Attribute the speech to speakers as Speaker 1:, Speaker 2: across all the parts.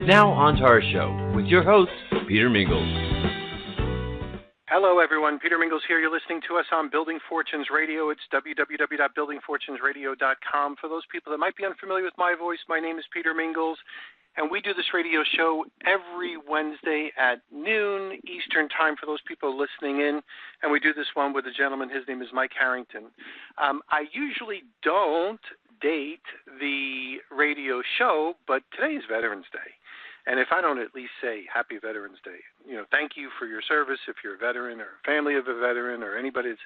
Speaker 1: Now on to our show with your host, Peter Mingils.
Speaker 2: Hello, everyone. Peter Mingils here. You're listening to us on Building Fortunes Radio. It's www.buildingfortunesradio.com. For those people that might be unfamiliar with my voice, my name is Peter Mingils, and we do this radio show every Wednesday at noon Eastern Time for those people listening in, and we do this one with a gentleman. His name is Mike Harrington. I usually don't date the radio show, but today is Veterans Day. And if I don't at least say Happy Veterans Day, thank you for your service if you're a veteran or a family of a veteran or anybody that's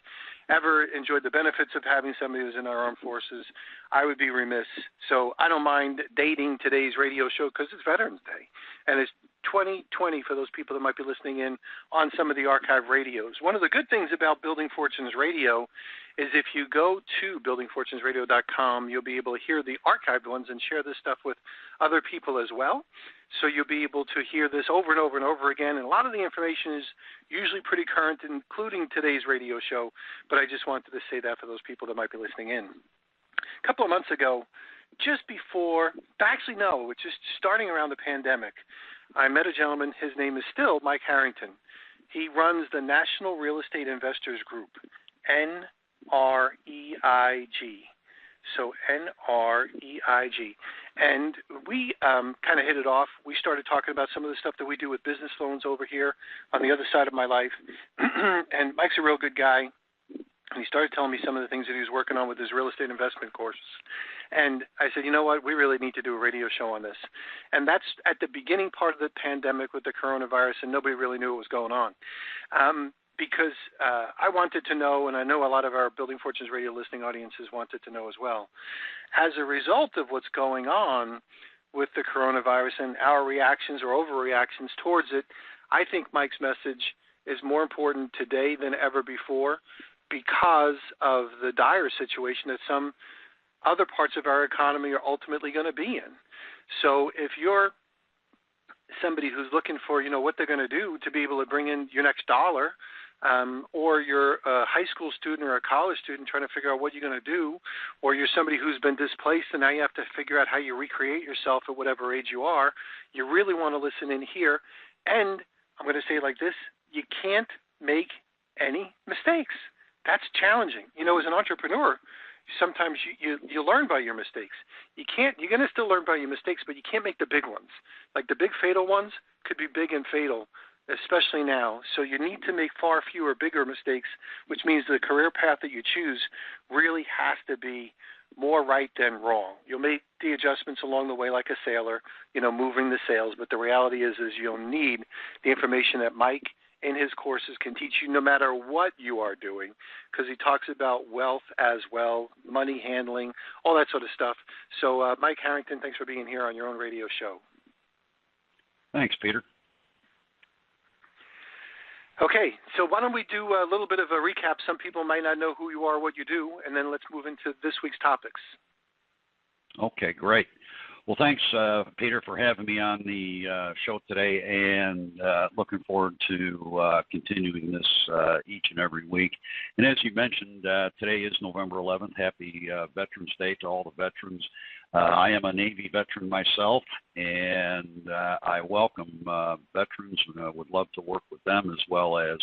Speaker 2: ever enjoyed the benefits of having somebody who's in our armed forces, I would be remiss. So I don't mind dating today's radio show because it's Veterans Day. And it's 2020 for those people that might be listening in on some of the archive radios. One of the good things about Building Fortunes Radio is if you go to buildingfortunesradio.com, you'll be able to hear the archived ones and share this stuff with other people as well. So you'll be able to hear this over and over and over again. And a lot of the information is usually pretty current, including today's radio show. But I just wanted to say that for those people that might be listening in. A couple of months ago, just before, actually no, it's just starting around the pandemic, I met a gentleman. His name is still Mike Harrington. He runs the National Real Estate Investors Group, NREIG. So NREIG. And we kind of hit it off. We started talking about some of the stuff that we do with business loans over here on the other side of my life. And Mike's a real good guy. And he started telling me some of the things that he was working on with his real estate investment courses. And I said, you know what, we really need to do a radio show on this. And that's at the beginning part of the pandemic with the coronavirus, and nobody really knew what was going on. Because I wanted to know, and I know a lot of our Building Fortunes Radio listening audiences wanted to know as well, as a result of what's going on with the coronavirus and our reactions or overreactions towards it, I think Mike's message is more important today than ever before because of the dire situation that some other parts of our economy are ultimately going to be in. So if you're somebody who's looking for, what they're going to do to be able to bring in your next dollar, or you're a high school student or a college student trying to figure out what you're going to do, or you're somebody who's been displaced and now you have to figure out how you recreate yourself at whatever age you are, you really want to listen in here. And I'm going to say it like this, you can't make any mistakes. That's challenging. As an entrepreneur, sometimes you learn by your mistakes. You're going to still learn by your mistakes, but you can't make the big ones. Like the big fatal ones could be big and fatal, especially now. So you need to make far fewer bigger mistakes, which means the career path that you choose really has to be more right than wrong. You'll make the adjustments along the way like a sailor, moving the sails, but the reality is you'll need the information that Mike in his courses can teach you no matter what you are doing, because he talks about wealth as well, money handling, all that sort of stuff. So Mike Harrington, thanks for being here on your own radio show.
Speaker 3: Thanks, Peter.
Speaker 2: Okay, so why don't we do a little bit of a recap? Some people might not know who you are, what you do, and then let's move into this week's topics.
Speaker 3: Okay, great. Well, thanks, Peter, for having me on the show today, and looking forward to continuing this each and every week. And as you mentioned, today is November 11th. Happy Veterans Day to all the veterans. I am a Navy veteran myself, and I welcome veterans and would love to work with them as well as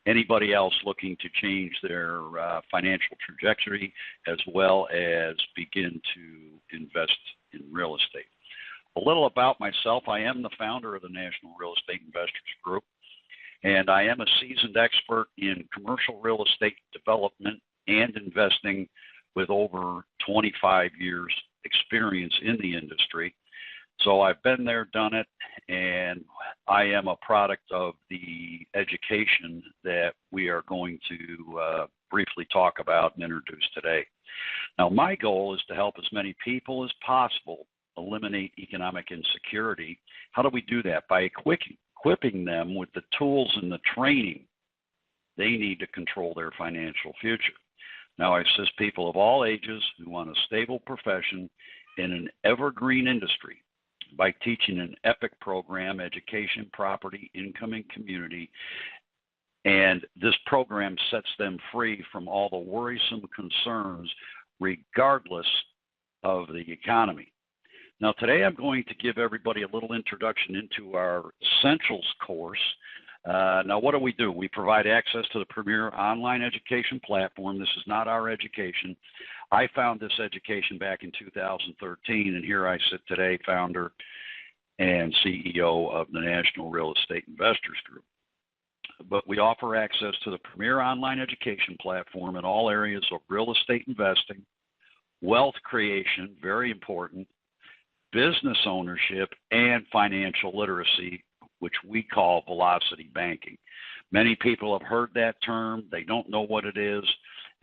Speaker 3: anybody else looking to change their financial trajectory as well as begin to invest in real estate. A little about myself. I am the founder of the National Real Estate Investors Group, and I am a seasoned expert in commercial real estate development and investing with over 25 years experience in the industry. So I've been there, done it, and I am a product of the education that we are going to briefly talk about and introduce today. Now, my goal is to help as many people as possible eliminate economic insecurity. How do we do that? By equipping them with the tools and the training they need to control their financial future. Now, I assist people of all ages who want a stable profession in an evergreen industry by teaching an EPIC program, education, property, income, and community. And this program sets them free from all the worrisome concerns regardless of the economy. Now, today I'm going to give everybody a little introduction into our Essentials course. Now, what do? We provide access to the premier online education platform. This is not our education. I found this education back in 2013, and here I sit today, founder and CEO of the National Real Estate Investors Group. But we offer access to the premier online education platform in all areas of real estate investing, wealth creation, very important, business ownership, and financial literacy, which we call velocity banking. Many people have heard that term. They don't know what it is,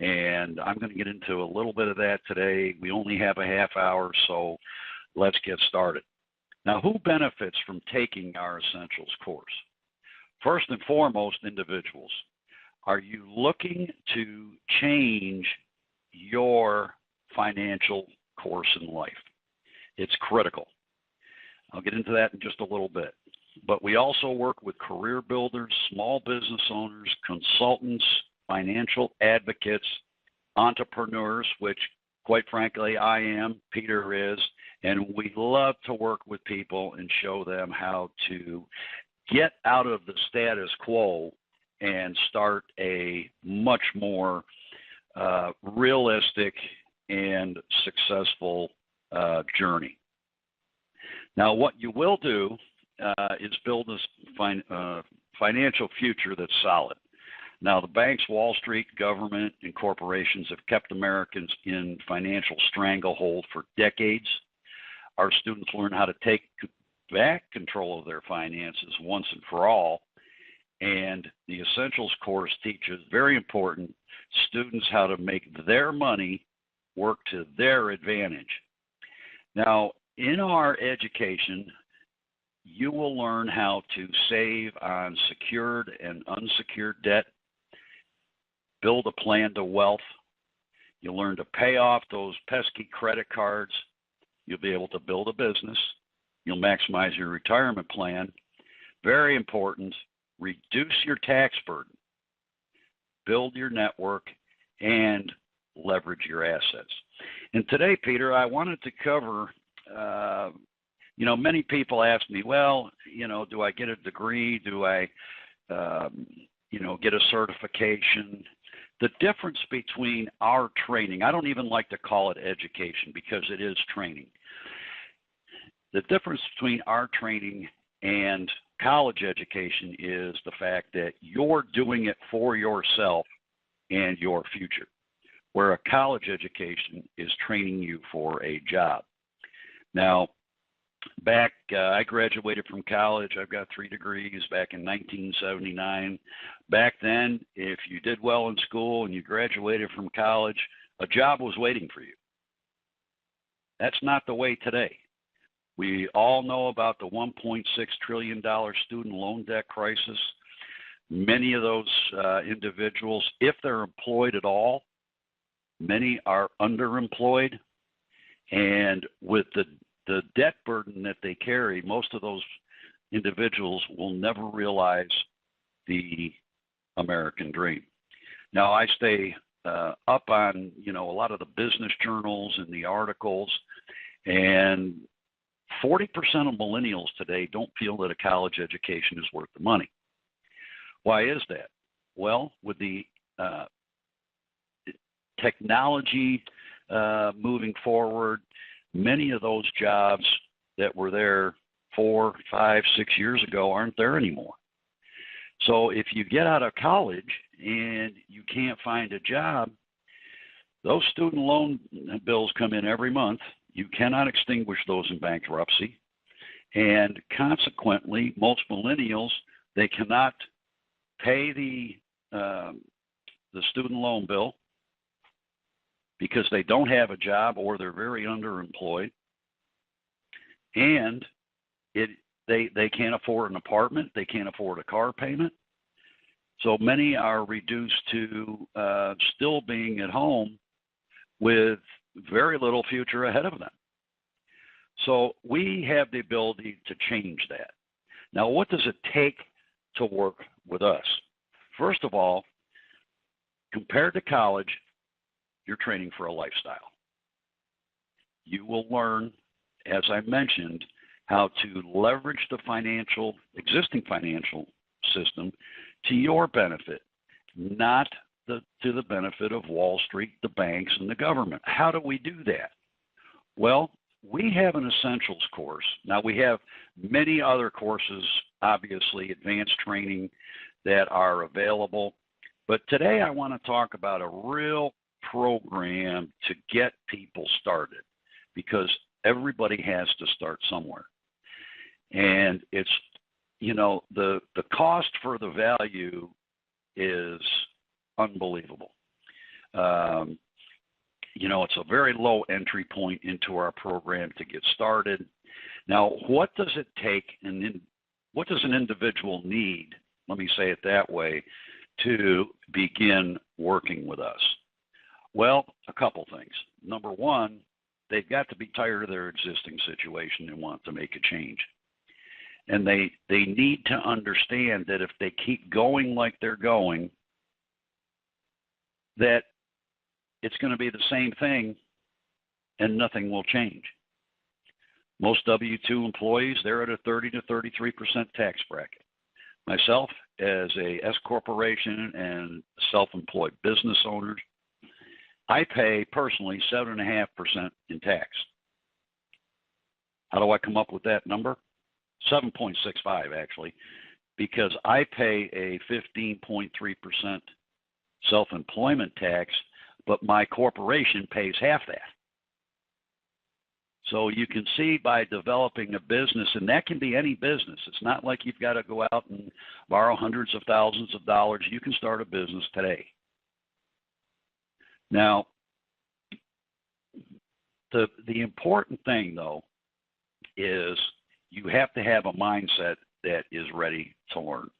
Speaker 3: and I'm going to get into a little bit of that today. We only have a half hour, so let's get started. Now, who benefits from taking our Essentials course? First and foremost, individuals. Are you looking to change your financial course in life? It's critical. I'll get into that in just a little bit. But we also work with career builders, small business owners, consultants, financial advocates, entrepreneurs, which quite frankly I am, Peter is, and we love to work with people and show them how to get out of the status quo and start a much more realistic and successful journey. Now, what you will do is build a financial future that's solid. Now, the banks, Wall Street, government, and corporations have kept Americans in financial stranglehold for decades. Our students learn how to take back control of their finances once and for all, and the Essentials course teaches, very important, students how to make their money work to their advantage. Now, in our education, you will learn how to save on secured and unsecured debt, build a plan to wealth. You'll learn to pay off those pesky credit cards. You'll be able to build a business. You'll maximize your retirement plan. Very important, reduce your tax burden, build your network, and leverage your assets. And today, Peter, I wanted to cover, many people ask me, well, do I get a degree? Do I, get a certification? The difference between our training, I don't even like to call it education because it is training. The difference between our training and college education is the fact that you're doing it for yourself and your future, where a college education is training you for a job. Now, I graduated from college. I've got 3 degrees back in 1979. Back then, if you did well in school and you graduated from college, a job was waiting for you. That's not the way today. We all know about the $1.6 trillion student loan debt crisis. Many of those individuals, if they're employed at all, many are underemployed. And with the debt burden that they carry, most of those individuals will never realize the American dream. Now, I stay up on, a lot of the business journals and the articles, and 40% of millennials today don't feel that a college education is worth the money. Why is that? Well, with the technology moving forward, many of those jobs that were there 4, 5, 6 years ago aren't there anymore. So if you get out of college and you can't find a job, those student loan bills come in every month. You cannot extinguish those in bankruptcy. And consequently, most millennials, they cannot pay the student loan bill because they don't have a job or they're very underemployed. And they can't afford an apartment. They can't afford a car payment. So many are reduced to still being at home with very little future ahead of them. So we have the ability to change that. Now, what does it take to work with us? First of all, compared to college, you're training for a lifestyle. You will learn as I mentioned, how to leverage the existing financial system to your benefit, not to the benefit of Wall Street, the banks, and the government. How do we do that? Well, we have an essentials course. Now, we have many other courses, obviously, advanced training that are available. But today I want to talk about a real program to get people started, because everybody has to start somewhere. And it's, the cost for the value is unbelievable. It's a very low entry point into our program to get started. Now, what does it take and what does an individual need, let me say it that way, to begin working with us? Well, a couple things. Number one, they've got to be tired of their existing situation and want to make a change. And they need to understand that if they keep going like they're going, that it's going to be the same thing and nothing will change. Most W-2 employees, they're at a 30 to 33% tax bracket. Myself, as a S corporation and self-employed business owner, I pay personally 7.5% in tax. How do I come up with that number? 7.65 actually, because I pay a 15.3% self-employment tax, but my corporation pays half that. So you can see by developing a business, and that can be any business. It's not like you've got to go out and borrow hundreds of thousands of dollars. You can start a business today. Now, the important thing, though, is you have to have a mindset that is ready to learn.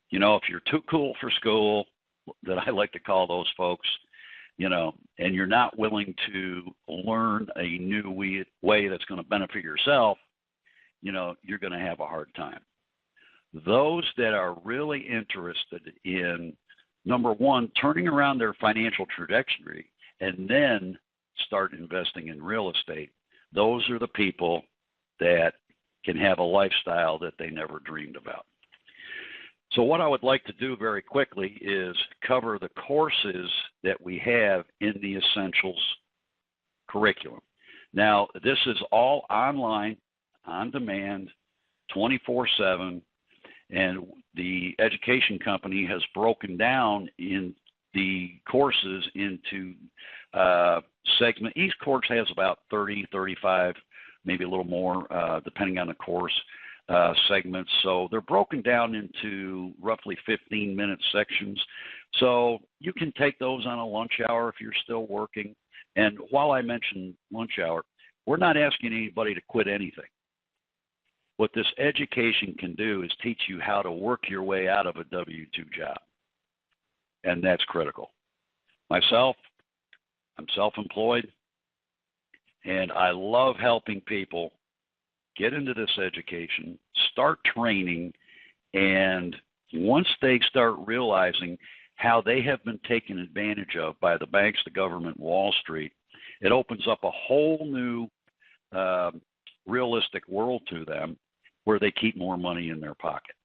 Speaker 3: If you're too cool for school, that I like to call those folks, and you're not willing to learn a new way that's going to benefit yourself, you're going to have a hard time. Those that are really interested in, number one, turning around their financial trajectory and then start investing in real estate, those are the people that can have a lifestyle that they never dreamed about. So what I would like to do very quickly is cover the courses that we have in the Essentials curriculum. Now, this is all online, on demand, 24/7, and the education company has broken down in the courses into segment. Each course has about 30, 35, maybe a little more, depending on the course. Segments. So they're broken down into roughly 15-minute sections. So you can take those on a lunch hour if you're still working. And while I mention lunch hour, we're not asking anybody to quit anything. What this education can do is teach you how to work your way out of a W-2 job. And that's critical. Myself, I'm self-employed, and I love helping people get into this education, start training, and once they start realizing how they have been taken advantage of by the banks, the government, Wall Street, it opens up a whole new realistic world to them where they keep more money in their pocket.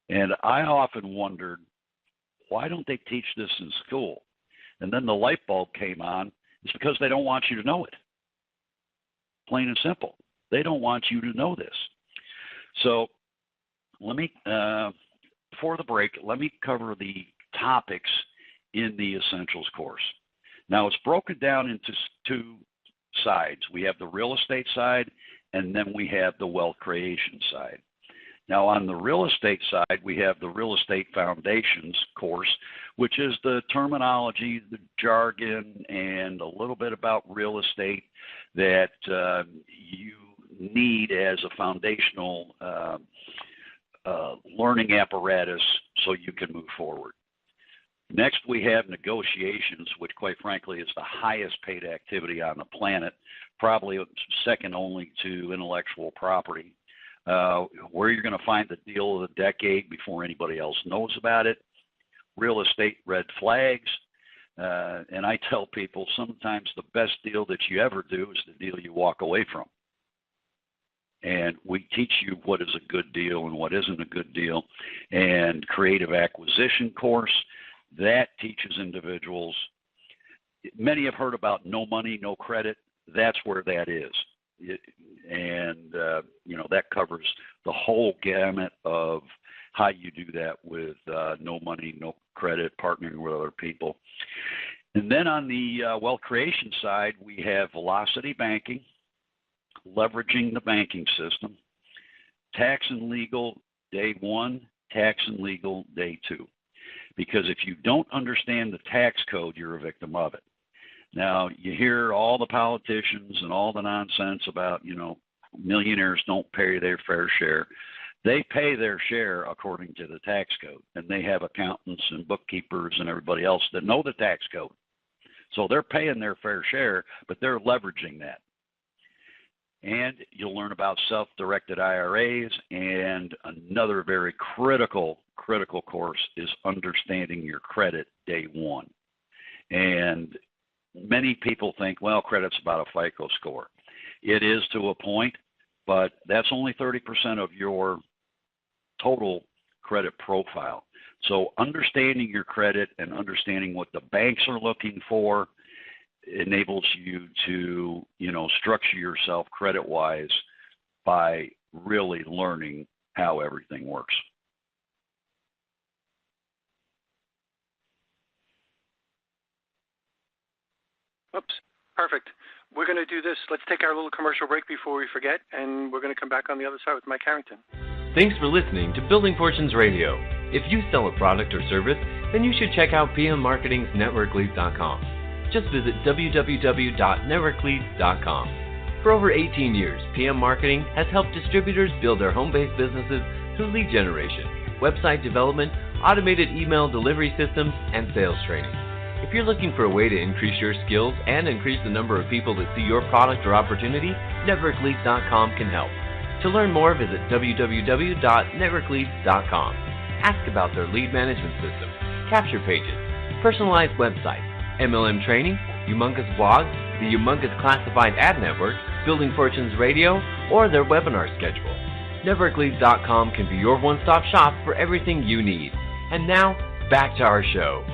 Speaker 3: And I often wondered, why don't they teach this in school? And then the light bulb came on. It's because they don't want you to know it. Plain and simple. They don't want you to know this. So let me, before the break, let me cover the topics in the Essentials course. Now, it's broken down into two sides. We have the real estate side, and then we have the wealth creation side. Now, on the real estate side, we have the Real Estate Foundations course, which is the terminology, the jargon, and a little bit about real estate that you need as a foundational learning apparatus so you can move forward. Next, we have negotiations, which quite frankly is the highest paid activity on the planet, probably second only to intellectual property, where you're going to find the deal of the decade before anybody else knows about it. Real estate red flags. And I tell people sometimes the best deal that you ever do is the deal you walk away from. And we teach you what is a good deal and what isn't a good deal. And creative acquisition course, that teaches individuals. Many have heard about no money, no credit. That's where that is. That covers the whole gamut of how you do that with no money, no credit, partnering with other people. And then on the wealth creation side, we have velocity banking, leveraging the banking system, tax and legal day 1, tax and legal day 2. Because if you don't understand the tax code, you're a victim of it. Now, you hear all the politicians and all the nonsense about, millionaires don't pay their fair share. They pay their share according to the tax code, and they have accountants and bookkeepers and everybody else that know the tax code. So they're paying their fair share, but they're leveraging that. And you'll learn about self-directed IRAs, and another very critical course is understanding your credit day 1. And many people think, well, credit's about a FICO score. It is to a point, but that's only 30% of your total credit profile. So understanding your credit and understanding what the banks are looking for enables you to, structure yourself credit-wise by really learning how everything works.
Speaker 2: Oops, perfect. We're going to do this. Let's take our little commercial break before we forget, and we're going to come back on the other side with Mike Harrington.
Speaker 1: Thanks for listening to Building Fortunes Radio. If you sell a product or service, then you should check out PM Marketing's NetworkLeads.com. Just visit www.networkleads.com. For over 18 years, PM Marketing has helped distributors build their home-based businesses through lead generation, website development, automated email delivery systems, and sales training. If you're looking for a way to increase your skills and increase the number of people that see your product or opportunity, NetworkLeads.com can help. To learn more, visit www.networkleads.com. Ask about their lead management system, capture pages, personalized websites, MLM training, humongous blogs, the humongous classified ad network, Building Fortunes Radio, or their webinar schedule. NetworkLeads.com can be your one-stop shop for everything you need. And now, back to our show.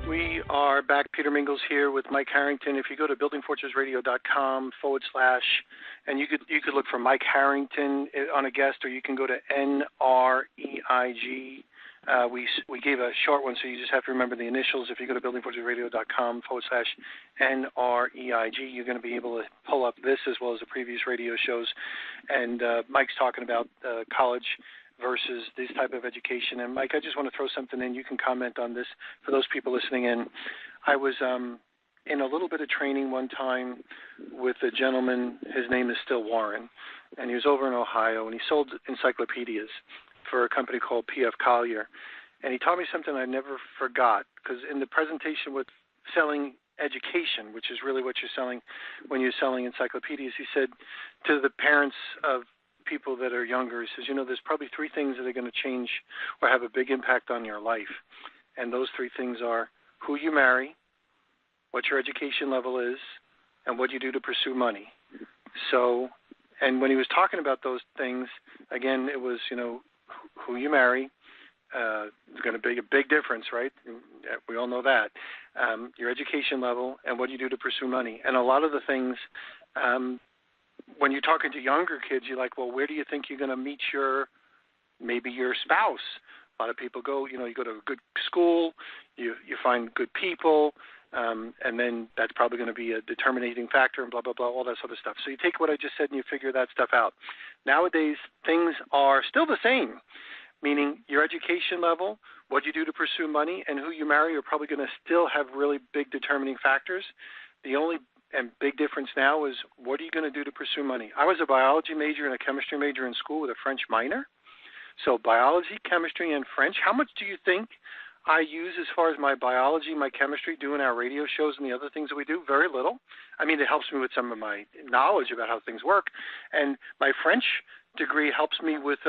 Speaker 2: We are back. Peter Mingils here with Mike Harrington. If you go to buildingfortunesradio.com / and you could look for Mike Harrington on a guest, or you can go to NREIG. We gave a short one, so you just have to remember the initials. If you go to buildingfortunesradio.com / NREIG, you're going to be able to pull up this as well as the previous radio shows. And Mike's talking about college versus this type of education. And, Mike, I just want to throw something in. You can comment on this for those people listening in. I was in a little bit of training one time with a gentleman. His name is still Warren, and he was over in Ohio, and he sold encyclopedias for a company called P.F. Collier. And he taught me something I never forgot, because in the presentation with selling education, which is really what you're selling when you're selling encyclopedias, he said to the parents of people that are younger, he says, there's probably 3 things that are going to change or have a big impact on your life. And those 3 things are who you marry, what your education level is, and what you do to pursue money. So, and when he was talking about those things, again, it was, who you marry, is going to be a big difference, right? We all know that. Your education level and what you do to pursue money. And a lot of the things, when you're talking to younger kids, you're like, well, where do you think you're going to meet maybe your spouse? A lot of people go, you go to a good school, you find good people, and then that's probably going to be a determining factor and blah, blah, blah, all that sort of stuff. So you take what I just said and you figure that stuff out. Nowadays, things are still the same, meaning your education level, what you do to pursue money, and who you marry are probably going to still have really big determining factors. The only and big difference now is what are you going to do to pursue money? I was a biology major and a chemistry major in school with a French minor. So biology, chemistry, and French. How much do you think I use as far as my biology, my chemistry, doing our radio shows and the other things that we do? Very little. I mean, it helps me with some of my knowledge about how things work. And my French degree helps me with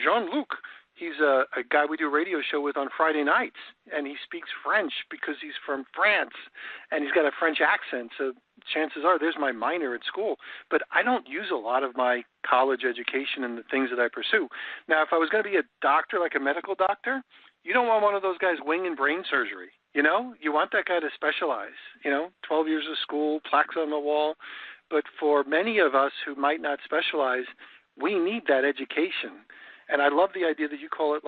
Speaker 2: Jean-Luc. He's a guy we do a radio show with on Friday nights, and he speaks French because he's from France, and he's got a French accent. So chances are there's my minor at school. But I don't use a lot of my college education in the things that I pursue. Now, if I was going to be a doctor, like a medical doctor, you don't want one of those guys wing and brain surgery. You know, you want that guy to specialize, 12 years of school, plaques on the wall. But for many of us who might not specialize, we need that education. And I love the idea that you call it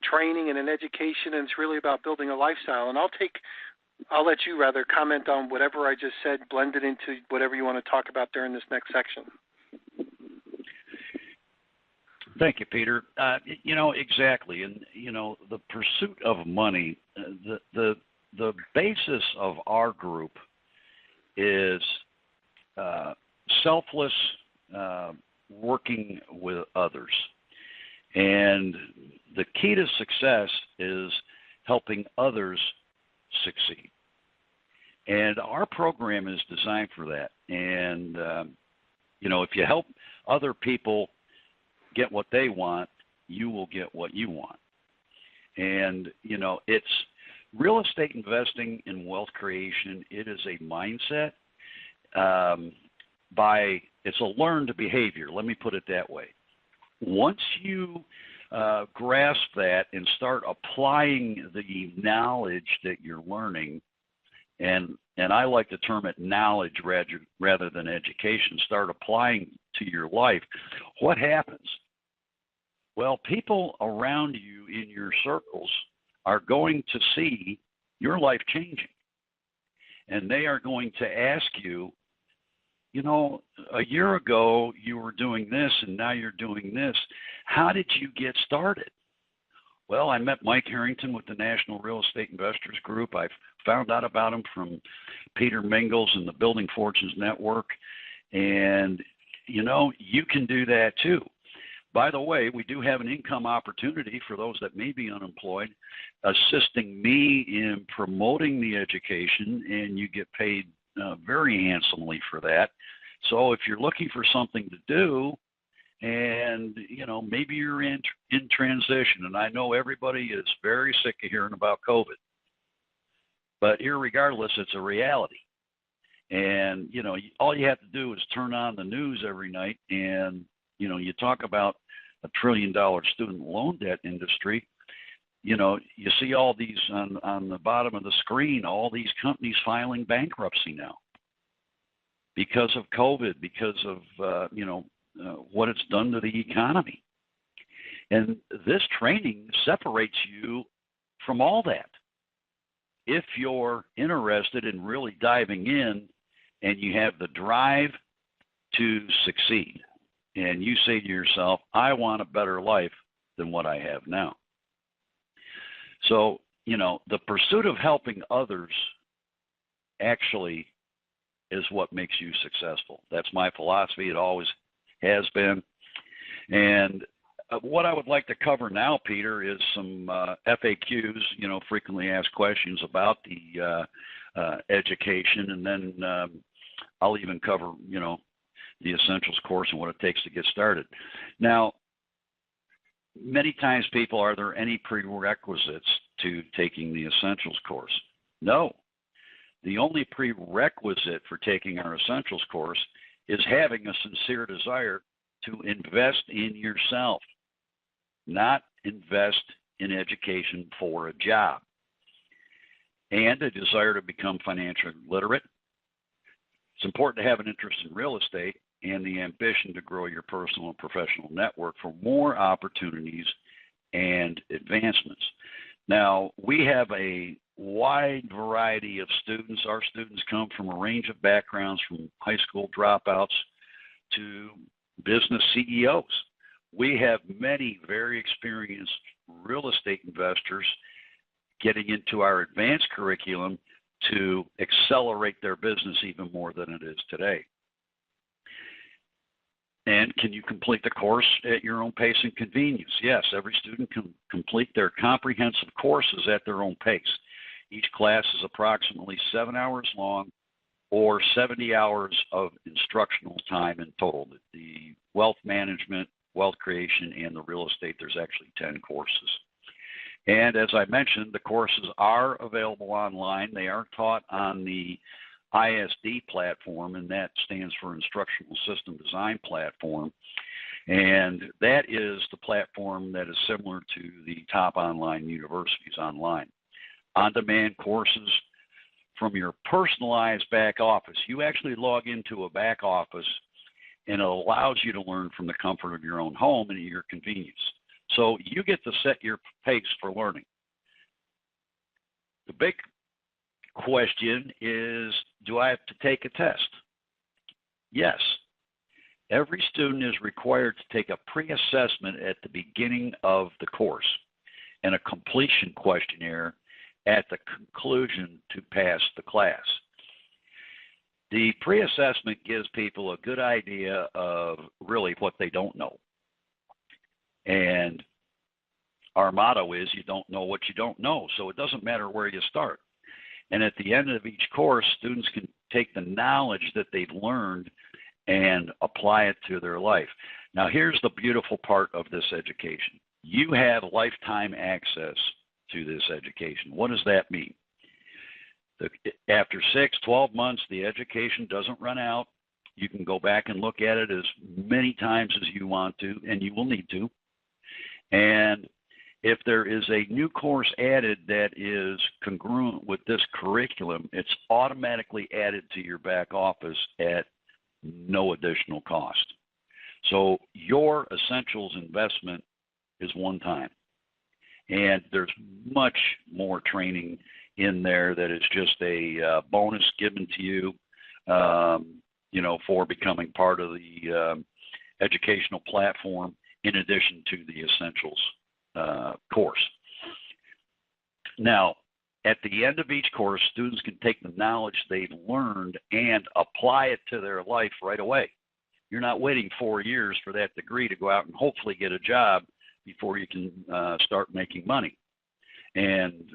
Speaker 2: training and an education, and it's really about building a lifestyle. And I'll let you rather comment on whatever I just said, blend it into whatever you want to talk about during this next section.
Speaker 3: Thank you, Peter. Exactly. And, the pursuit of money, the basis of our group is selfless working with others. And the key to success is helping others succeed. And our program is designed for that. And, if you help other people get what they want, you will get what you want. And, it's real estate investing in wealth creation. It is a mindset. It's a learned behavior. Let me put it that way. Once you grasp that and start applying the knowledge that you're learning, and I like to term it knowledge rather than education, start applying to your life, what happens? Well, people around you in your circles are going to see your life changing. And they are going to ask you, a year ago you were doing this and now you're doing this. How did you get started? Well, I met Mike Harrington with the National Real Estate Investors Group. I found out about him from Peter Mingils and the Building Fortunes Network. And, you can do that too. By the way, we do have an income opportunity for those that may be unemployed, assisting me in promoting the education, and you get paid very handsomely for that. So if you're looking for something to do, and maybe you're in transition, and I know everybody is very sick of hearing about COVID, but irregardless, it's a reality. And all you have to do is turn on the news every night, and you talk about $1 trillion student loan debt industry. You see all these on the bottom of the screen, all these companies filing bankruptcy now because of COVID, because of, what it's done to the economy. And this training separates you from all that. If you're interested in really diving in and you have the drive to succeed, and you say to yourself, I want a better life than what I have now. So, the pursuit of helping others actually is what makes you successful. That's my philosophy. It always has been. And what I would like to cover now, Peter, is some FAQs, frequently asked questions about the education. And then I'll even cover, the Essentials course and what it takes to get started. Now, many times people, are there any prerequisites to taking the Essentials course? No. The only prerequisite for taking our Essentials course is having a sincere desire to invest in yourself, not invest in education for a job, and a desire to become financially literate. It's important to have an interest in real estate and the ambition to grow your personal and professional network for more opportunities and advancements. Now, we have a wide variety of students. Our students come from a range of backgrounds, from high school dropouts to business CEOs. We have many very experienced real estate investors getting into our advanced curriculum to accelerate their business even more than it is today. And can you complete the course at your own pace and convenience? Yes, every student can complete their comprehensive courses at their own pace. Each class is approximately 7 hours long, or 70 hours of instructional time in total. The wealth management, wealth creation, and the real estate. There's actually 10 courses. And as I mentioned, the courses are available online. They are taught on the ISD platform, and that stands for Instructional System Design Platform. And that is the platform that is similar to the top online universities online. On-demand courses from your personalized back office. You actually log into a back office, and it allows you to learn from the comfort of your own home and at your convenience. So you get to set your pace for learning. The big question is, do I have to take a test? Yes. Every student is required to take a pre-assessment at the beginning of the course and a completion questionnaire at the conclusion to pass the class. The pre-assessment gives people a good idea of really what they don't know. And our motto is, you don't know what you don't know, so it doesn't matter where you start. And at the end of each course, students can take the knowledge that they've learned and apply it to their life. Now, here's the beautiful part of this education. You have lifetime access to this education. What does that mean? After 6, 12 months, the education doesn't run out. You can go back and look at it as many times as you want to, and you will need to. And if there is a new course added that is congruent with this curriculum, it's automatically added to your back office at no additional cost. So your essentials investment is one time. And there's much more training in there that is just a bonus given to you, for becoming part of the educational platform in addition to the essentials course. Now, at the end of each course, students can take the knowledge they've learned and apply it to their life right away. You're not waiting 4 years for that degree to go out and hopefully get a job before you can start making money. And,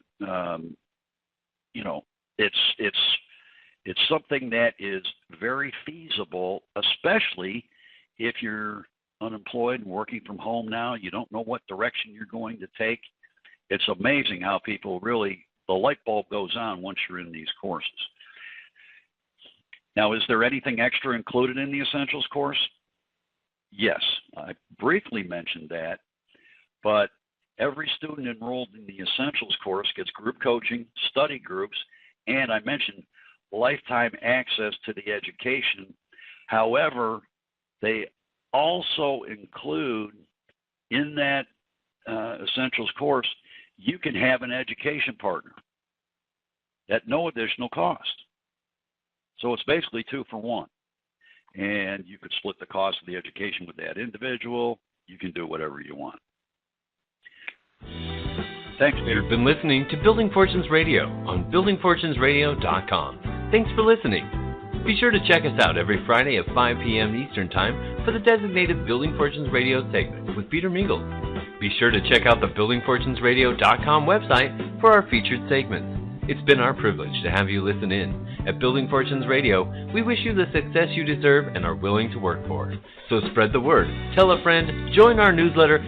Speaker 3: it's something that is very feasible, especially if you're unemployed and working from home now. You don't know what direction you're going to take. It's amazing how people really, the light bulb goes on once you're in these courses. Now, is there anything extra included in the Essentials course? Yes, I briefly mentioned that, but every student enrolled in the Essentials course gets group coaching, study groups, and I mentioned lifetime access to the education. However, they also include in that Essentials course, you can have an education partner at no additional cost. So it's basically 2 for 1. And you could split the cost of the education with that individual. You can do whatever you want.
Speaker 1: Thanks, Peter. You've been listening to Building Fortunes Radio on buildingfortunesradio.com. Thanks for listening. Be sure to check us out every Friday at 5 p.m. Eastern Time for the designated Building Fortunes Radio segment with Peter Mingils. Be sure to check out the buildingfortunesradio.com website for our featured segments. It's been our privilege to have you listen in. At Building Fortunes Radio, we wish you the success you deserve and are willing to work for. So spread the word, tell a friend, join our newsletter,